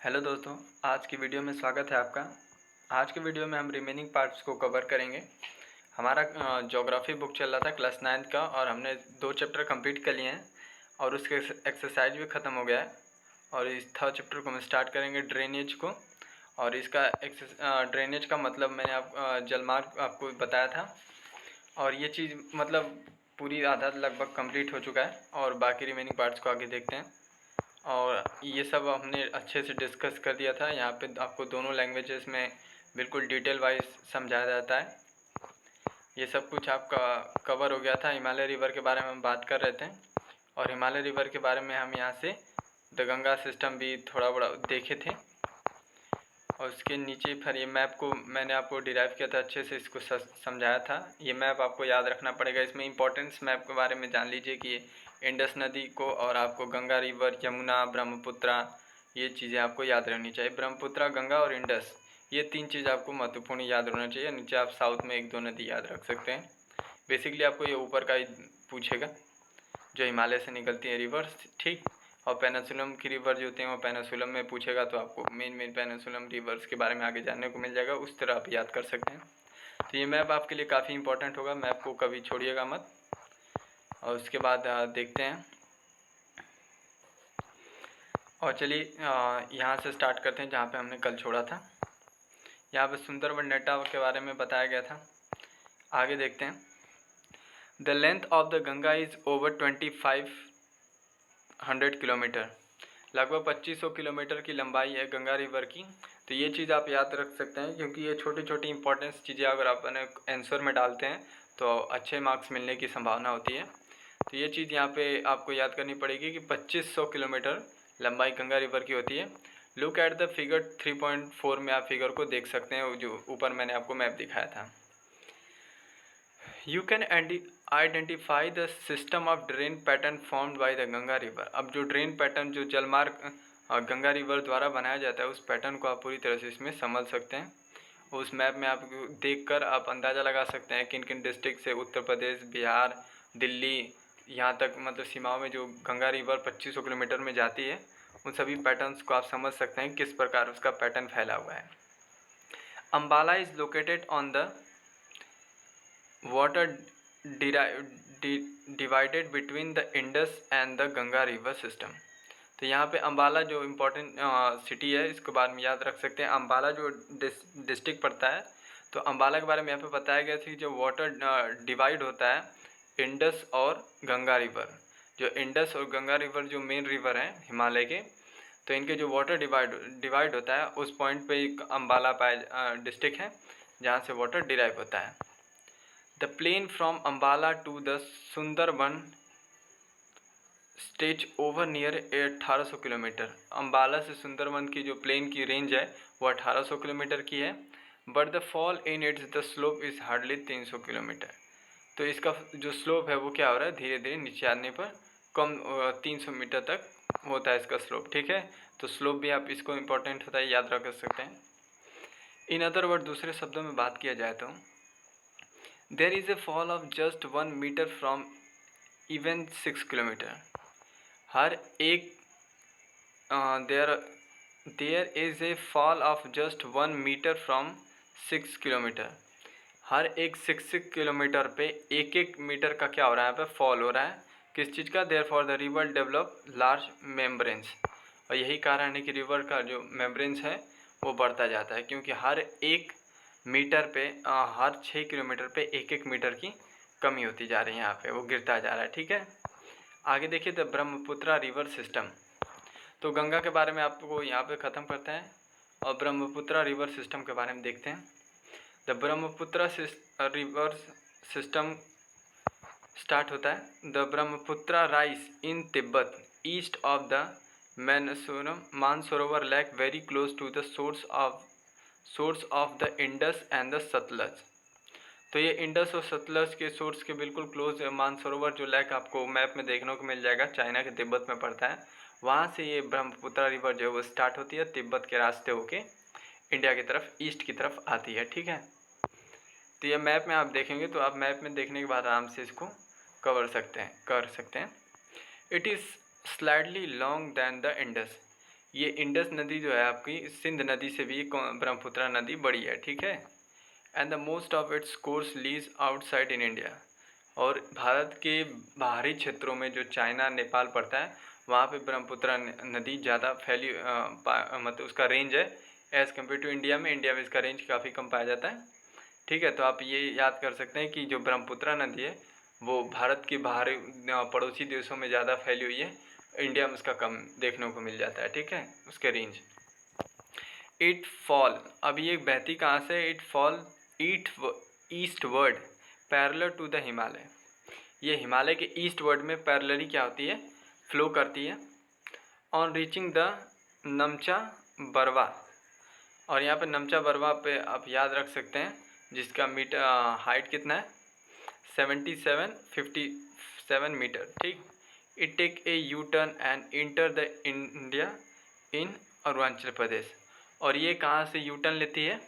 Hello दोस्तों, आज की वीडियो में स्वागत है आपका। आज की वीडियो में हम रिमेनिंग पार्ट्स को कवर करेंगे। हमारा ज्योग्राफी बुक चल रहा था क्लास 9 का और हमने 2 चैप्टर कंप्लीट कर लिए हैं और उसके एक्सरसाइज भी ख़त्म हो गया है। और इस थर्ड चैप्टर को हम स्टार्ट करेंगे ड्रेनेज को। और इसका ड्रेनेज का मतलब मैंने जलमार्ग आपको बताया था और ये चीज़ मतलब पूरी आधा लगभग कंप्लीट हो चुका है और बाकी रिमेनिंग पार्ट्स को आगे देखते हैं। और ये सब हमने अच्छे से डिस्कस कर दिया था। यहाँ पे आपको दोनों लैंग्वेजेस में बिल्कुल डिटेल वाइज समझाया जाता है। ये सब कुछ आपका कवर हो गया था। हिमालय रिवर के बारे में हम बात कर रहे थे और हिमालय रिवर के बारे में हम यहाँ से द गंगा सिस्टम भी थोड़ा बड़ा देखे थे। और उसके नीचे फिर ये मैप को मैंने आपको डिराइव किया था, अच्छे से इसको समझाया था। ये मैप आपको याद रखना पड़ेगा। इसमें इंपॉर्टेंस मैप के बारे में जान लीजिए कि इंडस नदी को और आपको गंगा रिवर, यमुना, ब्रह्मपुत्रा, ये चीज़ें आपको याद रहनी चाहिए। ब्रह्मपुत्रा, गंगा और इंडस, ये 3 चीज़ आपको महत्वपूर्ण याद रहना चाहिए। नीचे आप साउथ में 1-2 नदी याद रख सकते हैं। बेसिकली आपको ये ऊपर का ही पूछेगा जो हिमालय से निकलती है रिवर्स, ठीक। और पेनिसुलम की रिवर जो होते हैं वो पेनिसुलम में पूछेगा तो आपको मेन पेनिसुलम रिवर्स के बारे में आगे जानने को मिल जाएगा। उस तरह आप याद कर सकते हैं। तो ये मैप आपके लिए काफ़ी इंपॉर्टेंट होगा, मैप को कभी छोड़िएगा मत। और उसके बाद देखते हैं। और चलिए यहाँ से स्टार्ट करते हैं जहाँ पे हमने कल छोड़ा था। यहाँ पे सुंदरबन डेल्टा के बारे में बताया गया था। आगे देखते हैं। The length of the Ganga is over 2500 kilometre. लगभग 2500 किलोमीटर की लंबाई है गंगा रिवर की। तो ये चीज़ आप याद रख सकते हैं क्योंकि ये छोटी छोटी इंपॉर्टेंस चीज़ें अगर आप आंसर में डालते हैं तो अच्छे मार्क्स मिलने की संभावना होती है। तो ये चीज़ यहाँ पे आपको याद करनी पड़ेगी कि 2500 किलोमीटर लंबाई गंगा रिवर की होती है। लुक एट द फिगर 3.4 में आप फिगर को देख सकते हैं जो ऊपर मैंने आपको मैप दिखाया था। You can identify the system of drain pattern formed by the Ganga river. अब जो ड्रेन पैटर्न जो जलमार्ग गंगा रिवर द्वारा बनाया जाता है उस पैटर्न को आप पूरी तरह से इसमें समझ सकते हैं। उस मैप में आप देखकर आप अंदाज़ा लगा सकते हैं किन किन डिस्ट्रिक्ट से उत्तर प्रदेश, बिहार, दिल्ली, यहाँ तक मतलब सीमाओं में जो गंगा रिवर 2500 किलोमीटर में जाती है उन सभी पैटर्न्स को आप समझ सकते हैं किस प्रकार उसका पैटर्न फैला हुआ है। Ambala is located on the water divided between the Indus and the Ganga river system। तो यहाँ पे अम्बाला जो इम्पोर्टेंट सिटी है इसके बारे में याद रख सकते हैं। अम्बाला जो डिस्ट्रिक्ट पड़ता है तो अम्बाला के बारे में यहाँ पे बताया गया था जो वाटर डिवाइड होता है इंडस और गंगा रिवर। जो इंडस और गंगा रिवर जो मेन रिवर हैं हिमालय के, तो इनके जो वाटर डिवाइड होता है उस पॉइंट पे एक अम्बाला डिस्ट्रिक्ट है जहाँ से वाटर डिराइव होता है। The plain from Ambala to the Sundarban stage over near 1800 kilometre. Ambala से सुंदरबन की जो प्लेन की रेंज है वो 1800 किलोमीटर की है। But the fall in its the slope is hardly 300 kilometre. तो इसका जो स्लोप है वो क्या हो रहा है, धीरे धीरे नीचे आने पर कम 300 मीटर तक होता है इसका स्लोप, ठीक है। तो स्लोप भी आप इसको इम्पोर्टेंट होता है, याद रख सकते हैं। इन अदर वर्ड, दूसरे शब्दों में बात किया जाए तो there is a fall of just 1 metre from even 6 kilometre. हर एक there is a fall of just 1 metre from 6 kilometre. हर एक 6 किलोमीटर पे 1 मीटर का क्या हो रहा है, यहाँ पे फॉल हो रहा है। किस चीज़ का? Therefore the river develop large membranes. और यही कारण है कि रिवर का जो मेम्ब्रेन्स है वो बढ़ता जाता है क्योंकि हर 1 मीटर पे हर 6 किलोमीटर पे 1 मीटर की कमी होती जा रही है, यहाँ पे वो गिरता जा रहा है, ठीक है। आगे देखिए द ब्रह्मपुत्रा रिवर सिस्टम। तो गंगा के बारे में आपको यहाँ पे ख़त्म करते हैं और ब्रह्मपुत्रा रिवर सिस्टम के बारे में देखते हैं। The Brahmaputra river system start होता है। The Brahmaputra rise in Tibet east of the Mansarovar lake very close to the source of the Indus and the Sutlej. तो ये इंडस और सतलज के सोर्स के बिल्कुल क्लोज है। मानसरोवर जो लेक आपको मैप में देखने को मिल जाएगा, चाइना के तिब्बत में पड़ता है। वहाँ से ये ब्रह्मपुत्रा रिवर जो है वो स्टार्ट होती है, तिब्बत के रास्ते होके इंडिया की तरफ, ईस्ट की तरफ आती है, ठीक है। तो ये मैप में आप देखेंगे तो आप मैप में देखने के बाद आराम से इसको कर सकते हैं। It is slightly long than the Indus. ये इंडस नदी जो है आपकी सिंध नदी से भी ब्रह्मपुत्र नदी बड़ी है, ठीक है। And the most of its course lease outside in India, और भारत के बाहरी क्षेत्रों में जो चाइना नेपाल पड़ता है वहाँ पे ब्रह्मपुत्र नदी ज़्यादा फैली मतलब उसका रेंज है एज़ कम्पेयर टू इंडिया में। इंडिया में इसका रेंज काफ़ी कम पाया जाता है, ठीक है। तो आप ये याद कर सकते हैं कि जो ब्रह्मपुत्र नदी है वो भारत के बाहरी पड़ोसी देशों में ज़्यादा फैली हुई है, इंडिया में उसका कम देखने को मिल जाता है, ठीक है, उसके रेंज। इट फॉल, अब ये बहती कहाँ से, it fall eastward parallel to the Himalaya. ये हिमालय के ईस्टवर्ड में पैरेलली क्या होती है, फ्लो करती है। On reaching the Namcha Barwa, और यहाँ पे नमचा बरवा पे आप याद रख सकते हैं जिसका मीटर हाइट कितना है 57 मीटर, ठीक। It take a U turn and enter the India in Arunachal Pradesh, और ये कहाँ से यू टर्न लेती है,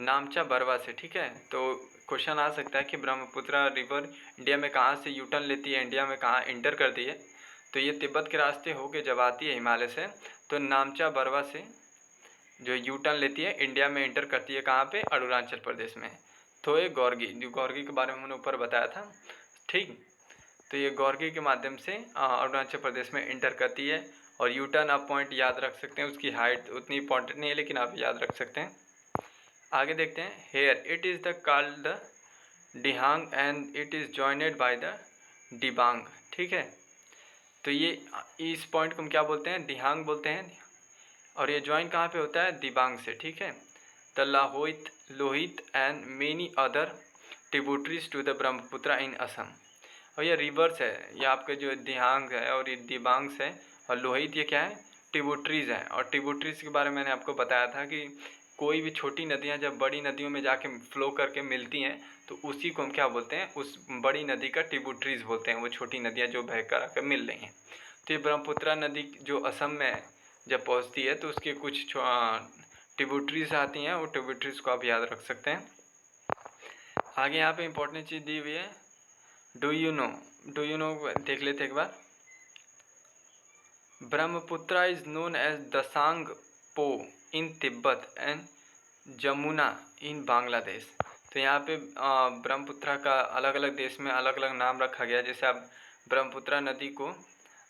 नामचा बरवा से, ठीक है। तो क्वेश्चन आ सकता है कि ब्रह्मपुत्र रिवर इंडिया में कहाँ से यू टर्न लेती है, इंडिया में कहाँ इंटर करती है। तो ये तिब्बत के रास्ते होके जब आती है हिमालय से तो नामचा बरवा से जो यू टर्न लेती है इंडिया में इंटर करती है, कहाँ पे, अरुणाचल प्रदेश में। तो ये गौरगी, जो गौरगी के बारे में हमने ऊपर बताया था, ठीक। तो ये गौरगी के माध्यम से अरुणाचल प्रदेश में इंटर करती है। और यू टर्न आप पॉइंट याद रख सकते हैं, उसकी हाइट उतनी इंपॉर्टेंट नहीं है लेकिन आप याद रख सकते हैं। आगे देखते हैं, here it is the called the Dihang and it is joined by the Dibang, ठीक है। तो ये इस पॉइंट को हम क्या बोलते हैं, डिहांग बोलते हैं, और ये ज्वाइन कहाँ पे होता है, दिबांग से, ठीक है। The Lohit Lohit and many other tributaries to the Brahmaputra in Assam, और ये रिवर्स है, ये आपके जो दिहांग है और ये दिबांग है और लोहित, ये क्या है, ट्रिब्यूटरीज हैं। और ट्रिब्यूटरीज के बारे में मैंने आपको बताया था कि कोई भी छोटी नदियाँ जब बड़ी नदियों में जाके फ्लो करके मिलती हैं तो उसी को हम क्या बोलते हैं, उस बड़ी नदी का ट्रिब्यूटरीज बोलते हैं, वो छोटी नदियाँ जो बह कर आकर मिल रही हैं। तो ये ब्रह्मपुत्र नदी जो असम में जब पहुँचती है तो उसके कुछ ट्रिब्यूटरीज आती हैं, वो ट्रिब्यूटरीज को आप याद रख सकते हैं। आगे यहाँ पे इंपॉर्टेंट चीज़ दी हुई है, डू यू नो देख लेते एक बार। ब्रह्मपुत्र इज नोन एज दसांग पो इन तिब्बत एंड जमुना इन बांग्लादेश। तो यहाँ पे ब्रह्मपुत्र का अलग अलग देश में अलग अलग नाम रखा गया, जैसे अब ब्रह्मपुत्र नदी को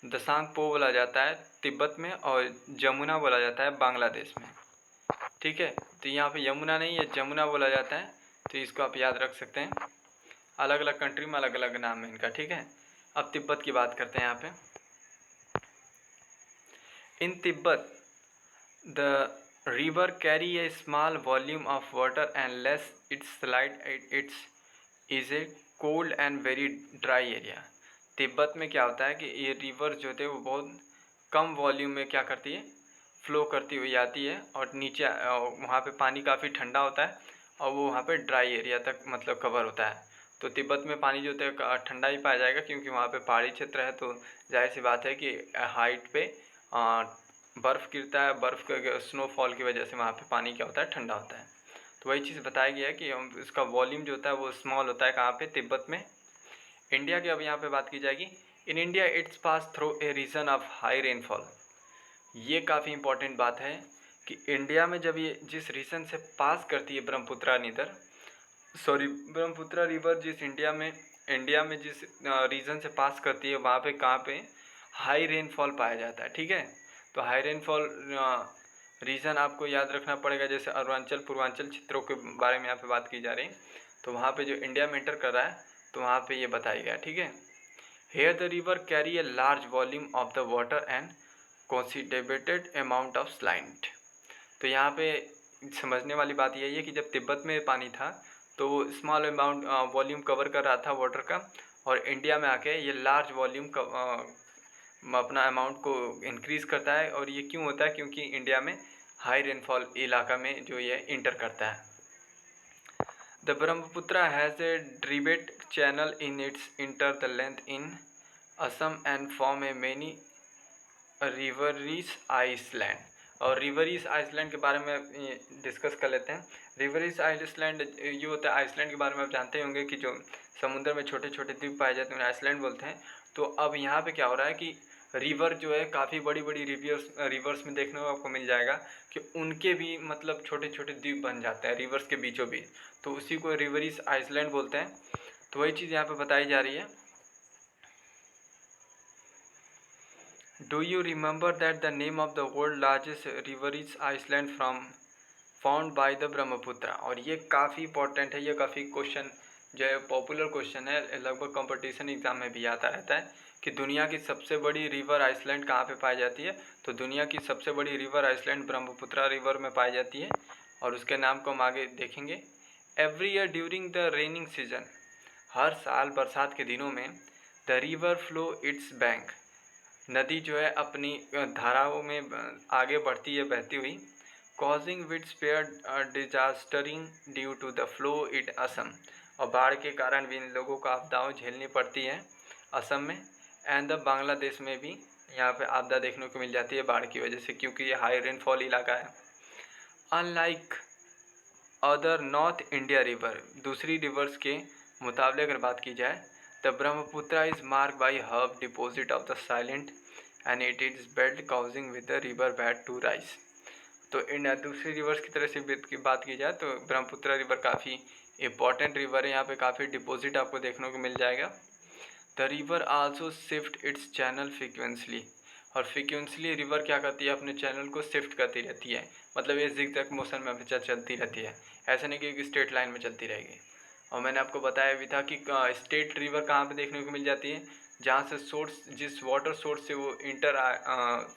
दसांग पो बोला जाता है तिब्बत में और जमुना बोला जाता है बांग्लादेश में, ठीक है। तो यहाँ पे यमुना नहीं है, जमुना बोला जाता है, तो इसको आप याद रख सकते हैं। अलग अलग कंट्री में अलग अलग नाम है इनका, ठीक है। अब तिब्बत की बात करते हैं यहाँ पे। In Tibet the river carry a small volume of water and less its slide its is a cold and very dry area। Tibet में क्या होता है कि ये रिवर जो थे वो बहुत कम वॉल्यूम में क्या करती है, फ्लो करती हुई आती है, और नीचे वहाँ पे पानी काफ़ी ठंडा होता है और वो वहाँ पे ड्राई एरिया तक मतलब कवर होता है। तो तिब्बत में पानी जो होता है ठंडा ही पाया जाएगा क्योंकि वहाँ पे पहाड़ी क्षेत्र है, तो जाहिर सी बात है कि हाइट पे बर्फ़ गिरता है, बर्फ़ के स्नोफॉल की वजह से वहाँ पे पानी क्या होता है, ठंडा होता है। तो वही चीज़ बताया गया है कि इसका वॉल्यूम जो होता है वो स्मॉल होता है, कहाँ पे, तिब्बत में। इंडिया की अब यहाँ पे बात की जाएगी। In India it's pass through a region of high rainfall. ये काफ़ी इंपॉर्टेंट बात है कि इंडिया में जब ये जिस रीजन से पास करती है ब्रह्मपुत्र रिवर जिस इंडिया में जिस रीजन से पास करती है वहाँ पे कहाँ पे हाई रेनफॉल पाया जाता है, ठीक है। तो हाई रेनफॉल रीजन आपको याद रखना पड़ेगा, जैसे अरुणाचल पूर्वांचल क्षेत्रों के बारे में यहाँ पे बात की जा रही है, तो वहाँ पे जो इंडिया में इंटर कर रहा है तो वहाँ पे ये बताया गया, ठीक है। Here the river carry a large volume of the water and considerated amount of slide. तो यहाँ पे समझने वाली बात यही है कि जब तिब्बत में पानी था तो वो स्मॉल अमाउंट वॉल्यूम कवर कर रहा था वाटर का, और इंडिया में आके ये लार्ज वॉल्यूम अपना अमाउंट को इंक्रीज़ करता है। और ये क्यों होता है, क्योंकि इंडिया में हाई रेनफॉल इलाका में जो ये इंटर करता है। The Brahmaputra has a braided channel in its enter the length in Assam and form a many riverine island. और रिवरीज आइसलैंड के बारे में डिस्कस कर लेते हैं। रिवरीज आइसलैंड ये होता है, आइसलैंड के बारे में आप जानते होंगे कि जो समुद्र में छोटे छोटे द्वीप पाए जाते हैं उन्हें आइसलैंड बोलते हैं। तो अब यहाँ पे क्या हो रहा है कि रिवर जो है काफ़ी बड़ी बड़ी रिवर्स में देखने को आपको मिल जाएगा कि उनके भी मतलब छोटे छोटे द्वीप बन जाते हैं रिवर्स के बीचों बीच, तो उसी को रिवरीज आइसलैंड बोलते हैं। तो वही चीज़ यहाँ पे बताई जा रही है। Do you remember that the name of the world largest river is island from found by the Brahmaputra. और ये काफ़ी इंपॉर्टेंट है, ये काफ़ी क्वेश्चन जो है पॉपुलर क्वेश्चन है, लगभग कंपटीशन एग्जाम में भी आता रहता है कि दुनिया की सबसे बड़ी रिवर आइसलैंड कहाँ पे पाई जाती है। तो दुनिया की सबसे बड़ी रिवर आइसलैंड ब्रह्मपुत्र रिवर में पाई जाती है, और उसके नाम को हम आगे देखेंगे। Every year during the raining season, हर साल बरसात के दिनों में, the river flow its bank, नदी जो है अपनी धाराओं में आगे बढ़ती है बहती हुई। Causing wide spread disastering due to the flow it Assam, और बाढ़ के कारण भी इन लोगों को आपदाओं झेलनी पड़ती है असम में। एंड द बांग्लादेश में भी यहाँ पे आपदा देखने को मिल जाती है बाढ़ की वजह से, क्योंकि ये हाई रेनफॉल इलाका है। Unlike other north India river, दूसरी रिवर्स के मुकाबले अगर बात की जाए, the Brahmaputra is mark by herb deposit of the silent and it is belt causing with the river bed to rise. तो इन दूसरी रिवर्स की तरह से की बात की जाए तो ब्रह्मपुत्र रिवर काफ़ी इंपॉर्टेंट रिवर है, यहाँ पे काफ़ी डिपॉजिट आपको देखने को मिल जाएगा। The river also shift its channel frequently, और फ्रिक्वेंसली रिवर क्या करती है, अपने चैनल को शिफ्ट करती रहती है, मतलब ये जिगजैग मोशन में हमेशा चलती रहती है, ऐसा नहीं कि स्ट्रेट लाइन में चलती रहेगी। और मैंने आपको बताया भी था कि स्टेट रिवर कहाँ पे देखने को मिल जाती है, जहाँ से सोर्स, जिस वाटर सोर्स से वो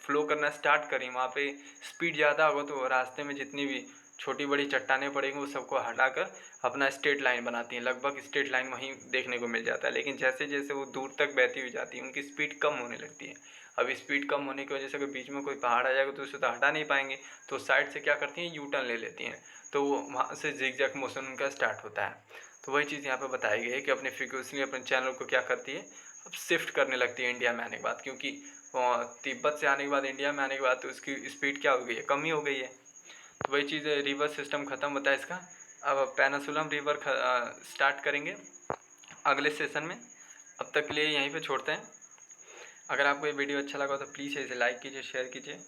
फ्लो करना स्टार्ट करें, वहाँ पे स्पीड ज़्यादा होगा तो रास्ते में जितनी भी छोटी बड़ी चट्टानें पड़ेंगी वो सबको हटाकर अपना स्ट्रेट लाइन बनाती हैं, लगभग स्ट्रेट लाइन वहीं देखने को मिल जाता है। लेकिन जैसे जैसे वो दूर तक बहती हुई जाती है उनकी स्पीड कम होने लगती है। अब स्पीड कम होने की वजह से अगर बीच में कोई पहाड़ आ जाएगा तो उसे तो हटा नहीं पाएंगे, तो साइड से क्या करती हैं, यू टर्न ले लेती हैं, तो वहाँ से जिगजैग मोशन उनका स्टार्ट होता है। तो वही चीज़ यहाँ पे बताई गई है कि अपने फ्रीक्वेंसी अपने चैनल को क्या करती है, अब शिफ्ट करने लगती है इंडिया में आने के बाद, क्योंकि तिब्बत से आने के बाद इंडिया में आने के बाद तो उसकी स्पीड क्या हो गई है, कमी हो गई है। तो वही चीज़ है, रिवर सिस्टम ख़त्म होता है इसका। अब पेनिसुलम रिवर स्टार्ट करेंगे अगले सेशन में। अब तक के लिए यहीं पे छोड़ते हैं। अगर आपको ये वीडियो अच्छा लगा तो प्लीज़ इसे लाइक कीजिए, शेयर कीजिए,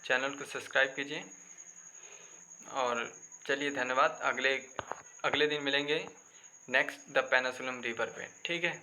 चैनल को सब्सक्राइब कीजिए। और चलिए धन्यवाद, अगले दिन मिलेंगे नेक्स्ट द पेनिसुलम रिवर पे, ठीक है।